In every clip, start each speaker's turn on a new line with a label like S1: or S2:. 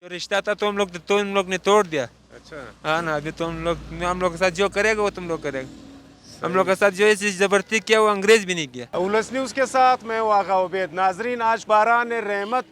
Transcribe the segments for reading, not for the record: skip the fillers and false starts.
S1: जो रिश्ता था तो हम लोग ने तोड़ दिया।
S2: अच्छा,
S1: हाँ ना, अभी तो हम लोग के साथ जो करेगा वो तुम लोग करेगा। हम लोग के साथ जो ऐसी जबरदस्ती किया वो अंग्रेज भी नहीं किया।
S2: उलस न्यूज़ के साथ मैं हूँ आगा उबैद। नाजरीन, आज बारान रहमत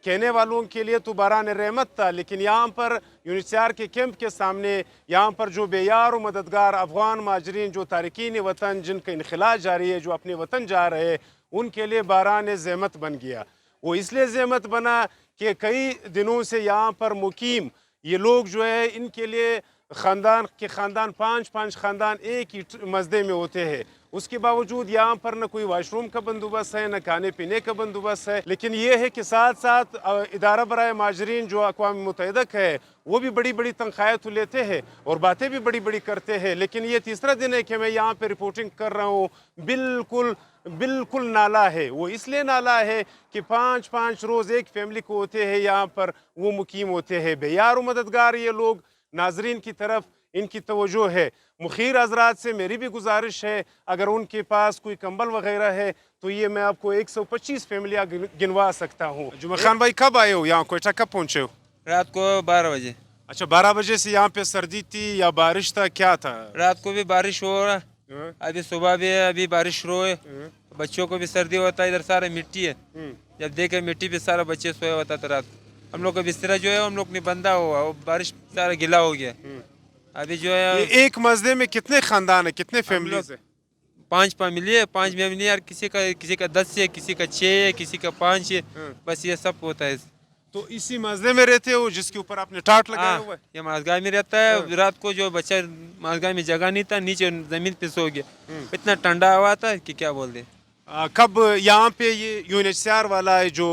S2: कहने वालों के लिए तो बारान रहमत था, लेकिन यहाँ पर यूनिचार के कैंप के सामने यहाँ पर जो बेयार और मददगार अफगान माजरीन जो तारकीन वतन जिनका इनखला जारी है, जो अपने वतन जा रहे हैं, उनके लिए बारान ज़हमत बन गया। वो इसलिए ज़हमत बना कि कई दिनों से यहाँ पर मुकीम ये लोग जो है, इनके लिए ख़ानदान के ख़ानदान पाँच ख़ानदान एक ही मस्दे में होते हैं। उसके बावजूद यहाँ पर न कोई वाशरूम का बंदोबस्त है, न खाने पीने का बंदोबस्त है। लेकिन ये है कि साथ साथ इदारा बराए माजरीन जो अक़वाम मुत्तहिदा का है, वो भी बड़ी बड़ी तनख्वाहें तो लेते हैं और बातें भी बड़ी बड़ी करते हैं। लेकिन ये तीसरा दिन है कि मैं यहाँ पे रिपोर्टिंग कर रहा हूँ। बिल्कुल नाला है। वो इसलिए नाला है कि पाँच रोज़ एक फैमिली को होते हैं यहाँ पर, वो मुकीम होते हैं। बेयार व मददगार ये लोग। नाजरीन की तरफ इनकी तवज्जो है। मुखीर हजरात से मेरी भी गुजारिश है, अगर उनके पास कोई कंबल वगैरह है तो ये मैं आपको 125 फैमिलियाँ गिनवा सकता हूँ। जुमा खान भाई, कब आए हो यहाँ, कोयटा कब पहुँचे हो?
S1: रात को 12 बजे।
S2: अच्छा, 12 बजे से यहाँ पे सर्दी थी या बारिश था, क्या था?
S1: रात को भी बारिश हो रहा, अभी सुबह भी है, अभी बारिश शुरू है। बच्चों को भी सर्दी होता है, इधर सारा मिट्टी है। जब देखे मिट्टी पे सारा बच्चे सोया होता था रात। हम लोग का बिस्तरा जो है हम लोग ने बंधा हुआ, वो बारिश सारा गिला हो गया। अभी जो है
S2: ये एक मस्जिद में कितने खानदान है, कितने फैमिलीज है?
S1: 5 फैमिली है। 5 फैमिली यार, किसी का 10 है, किसी का 6 है, किसी का 5 है। बस ये सब होता है।
S2: तो इसी मस्जिद में रहते हो जिसके ऊपर आपने टाट लगाया हुआ है?
S1: ये माजगाह में रहता है। रात को जो बच्चा माजगाह में जगह नहीं था, नीचे जमीन पे सो गया। इतना ठंडा हवा था कि क्या बोल दे।
S2: कब यहाँ पे ये यूएनएचसीआर वाला है जो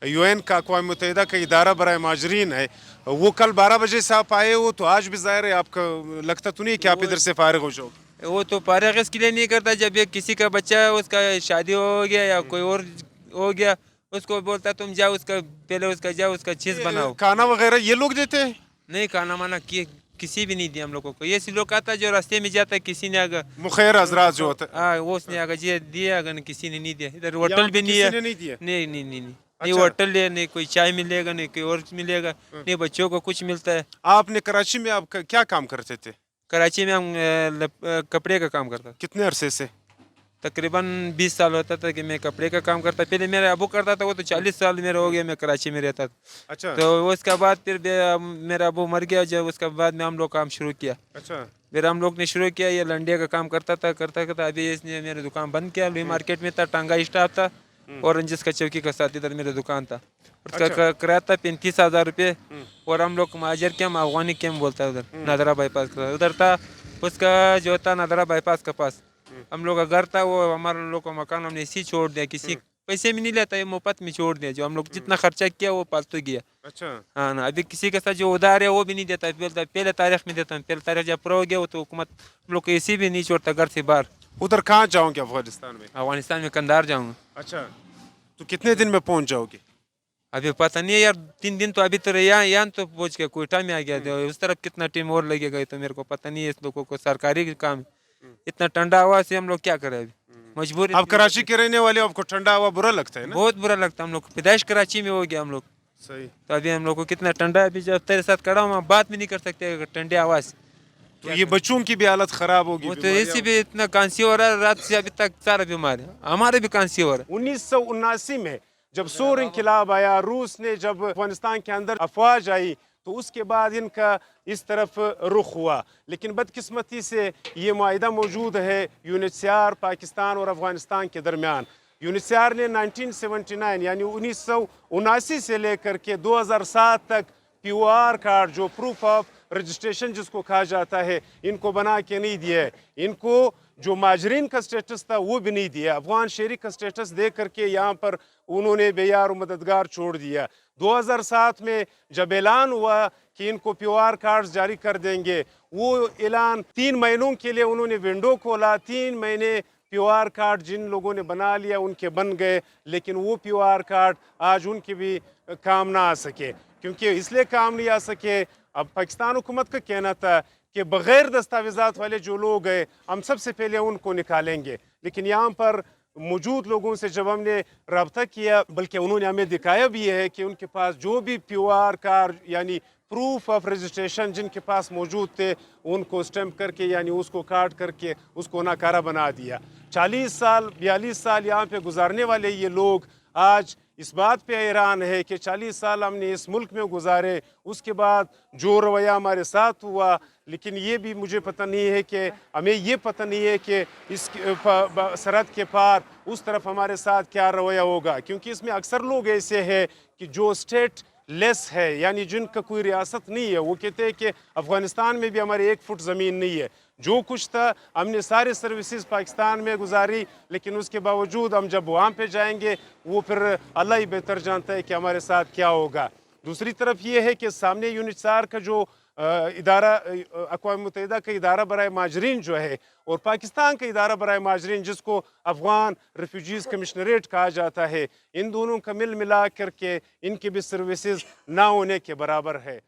S2: यूएन का अक़वाम मुत्तहिदा का इदारा बराए माजरीन है, वो कल 12 बजे से आप आए हो, तो आज भी ज़ाहिर है आपका लगता तो नहीं कि आप इधर से फारिग हो जाओगे?
S1: वो तो फारिग इसके लिए नहीं करता, जब ये किसी का बच्चा उसका शादी हो गया या कोई और हो गया, उसको बोलता तुम जाओ, उसका पहले उसका जाओ, उसका चीज़ बनाओ।
S2: खाना वगैरह ये लोग देते हैं?
S1: नहीं, खाना माना किसी भी नहीं दिया हम लोगों को। ये लोग आता जो रास्ते में जाता है, किसी ने अगर
S2: मुखैर हजरात जो होता है,
S1: हाँ वो उसने अगर ये दिया, अगर किसी ने नहीं दिया। इधर होटल भी नहीं है।
S2: किसी ने नहीं दिया?
S1: नहीं होटल है, नहीं कोई चाय मिलेगा, नहीं कोई और मिलेगा, नहीं बच्चों को कुछ मिलता है।
S2: आपने कराची में आप क्या काम करते थे?
S1: कराची में हम कपड़े का काम करता।
S2: कितने अरसे से?
S1: तकरीबन 20 साल होता था कि मैं कपड़े का काम करता। पहले मेरा अबू करता था, वो तो 40 साल मेरा हो गया, मैं कराची में रहता था।
S2: अच्छा।
S1: तो उसके बाद फिर मेरा अबू मर गया, जब उसके बाद में हम लोग काम शुरू किया।
S2: अच्छा।
S1: फिर हम लोग ने शुरू किया, ये लंडे का काम करता था। अभी इसने मेरी दुकान बंद किया। लुई मार्केट में था, टांगा स्टाफ था, और रंजिस का चौकी का साथ इधर मेरी दुकान था। उसका किराया था 35,000 रुपये। और हम लोग महाजर कैम्प, अफगानी कैम्प बोलता है उधर, नादरा बाईपास का उधर था। उसका जो था नादरा बाईपास के पास हम लोग का घर था। वो हमारे लोग का मकान हमने इसी छोड़ दिया, किसी पैसे भी नहीं लेता, ये मुफ्त में छोड़ दिया। जो हम लोग जितना खर्चा किया वो पालतू गया।
S2: अच्छा।
S1: हाँ ना, अभी किसी के साथ जो उधार है वो भी नहीं देता। पहले तारीख में देता हूँ, पहले तारीख जब पूरा हो गया वो तो हुकूमत हम लोग को इसी भी नहीं छोड़ता घर से बाहर।
S2: उधर कहाँ जाओगे अफगानिस्तान में?
S1: अफगानिस्तान में कंधार जाऊँगा।
S2: अच्छा, तो कितने दिन में पहुँच जाओगे?
S1: अभी पता नहीं है यार, 3 दिन तो अभी तो यहाँ तो पहुँच गया, कोयटा में आ गया। उस तरफ कितना टाइम और लगेगा तो मेरे को पता नहीं है। इस लोगों को सरकारी काम है। इतना ठंडा हवा से हम लोग क्या करें, अभी मजबूरी।
S2: आप कराची के रहने वाले, आपको ठंडा हवा बुरा लगता है ना?
S1: बहुत बुरा लगता है। हम लोग पैदाइश कराची में हो गया हम लोग।
S2: सही।
S1: तो अभी हम लोग को कितना ठंडा है, अभी जब तेरे साथ खड़ा हूँ बात भी नहीं कर सकते ठंडे आवाज़।
S2: तो ये बच्चों की भी हालत खराब होगी।
S1: वो तो इसी भी इतना कांसी हो रहा है, रात से अभी तक सारा बीमार है। हमारे भी कांसी हो रहा है।
S2: 1979 में जब सूर इंकलाब आया, रूस ने जब अफगानिस्तान के अंदर अफवाज आई, तो उसके बाद इनका इस तरफ रुख हुआ। लेकिन बदकिस्मती से ये मुआहिदा मौजूद है यूएनएचसीआर पाकिस्तान और अफगानिस्तान के दरमियान। यूएनएचसीआर ने 1979 यानी 1979 से लेकर के 2007 तक पीओआर कार्ड, जो प्रूफ ऑफ रजिस्ट्रेशन जिसको कहा जाता है, इनको बना के नहीं दिया है। इनको जो माजरीन का स्टेटस था वो भी नहीं दिया। अफगान शहरी का स्टेटस दे करके यहाँ पर उन्होंने बेयार और मददगार छोड़ दिया। 2007 में जब ऐलान हुआ कि इनको पीओआर कार्ड्स जारी कर देंगे, वो ऐलान 3 महीनों के लिए उन्होंने विंडो खोला। 3 महीने पीओआर कार्ड जिन लोगों ने बना लिया उनके बन गए, लेकिन वो पीओआर कार्ड आज उनके भी काम ना आ सके। क्योंकि इसलिए काम नहीं आ सके, अब पाकिस्तान हुकूमत का कहना था कि बग़ैर दस्तावेज़ात वाले जो लोग हैं हम सबसे पहले उनको निकालेंगे। लेकिन यहाँ पर मौजूद लोगों से जब हमने रब्ता किया, बल्कि उन्होंने हमें दिखाया भी है कि उनके पास जो भी QR कार्ड यानी प्रूफ ऑफ रजिस्ट्रेशन जिनके पास मौजूद थे, उनको स्टैम्प करके यानी उसको काट करके उसको नाकारा बना दिया। 40 साल 42 साल यहाँ पे गुजारने वाले ये लोग आज इस बात पे हैरान है कि 40 साल हमने इस मुल्क में गुजारे, उसके बाद जो रवैया हमारे साथ हुआ, लेकिन ये भी मुझे पता नहीं है कि हमें ये पता नहीं है कि इस सरहद के पार उस तरफ हमारे साथ क्या रवैया होगा, क्योंकि इसमें अक्सर लोग ऐसे हैं कि जो स्टेट लेस है यानी जिनका कोई रियासत नहीं है, वो कहते हैं कि अफ़गानिस्तान में भी हमारी 1 फुट ज़मीन नहीं है। जो कुछ था हमने सारे सर्विसेज पाकिस्तान में गुजारी, लेकिन उसके बावजूद हम जब वहाँ पे जाएंगे वो फिर अल्लाह ही बेहतर जानता है कि हमारे साथ क्या होगा। दूसरी तरफ ये है कि सामने यूनिचार का जो इदारा अक़वाम मुत्तहिदा का इदारा बराए माजरीन जो है और पाकिस्तान का इदारा बराए माजरीन जिसको अफ़गान रेफ्यूजीज़ कमिश्नरेट कहा जाता है, इन दोनों का मिल मिला करके इनके भी सर्विसेज ना होने के बराबर है।